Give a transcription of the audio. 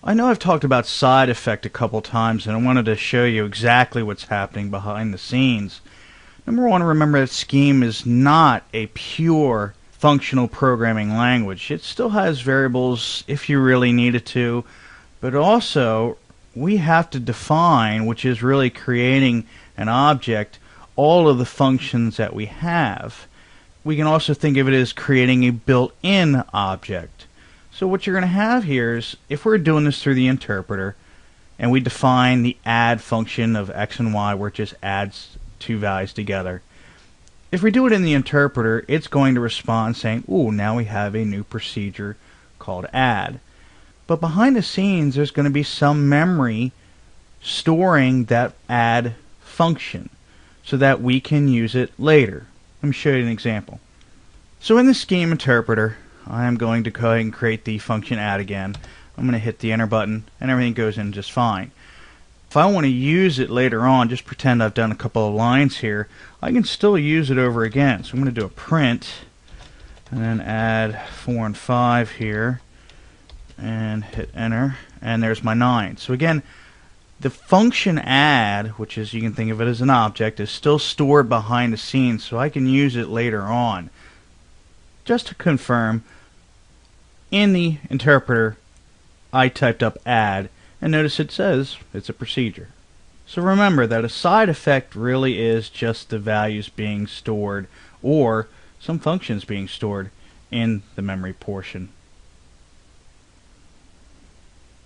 I know I've talked about side effect a couple times, and I wanted to show you exactly what's happening behind the scenes. Number one, remember that Scheme is not a pure functional programming language. It still has variables if you really needed to, but also we have to define, which is really creating an object, all of the functions that we have. We can also think of it as creating a built-in object. So what you're going to have here is, if we're doing this through the interpreter, and we define the add function of x and y, where it just adds two values together. If we do it in the interpreter, it's going to respond saying, ooh, now we have a new procedure called add. But behind the scenes, there's going to be some memory storing that add function so that we can use it later. Let me show you an example. So in the Scheme interpreter, I am going to go ahead and create the function add again. I'm going to hit the enter button and everything goes in just fine. If I want to use it later on, just pretend I've done a couple of lines here, I can still use it over again. So I'm going to do a print and then add 4 and 5 here and hit enter, and there's my 9. So again, the function add, which is, you can think of it as an object, is still stored behind the scenes, so I can use it later on. Just to confirm, in the interpreter I typed up add, and notice it says it's a procedure. So remember that a side effect really is just the values being stored, or some functions being stored in the memory portion.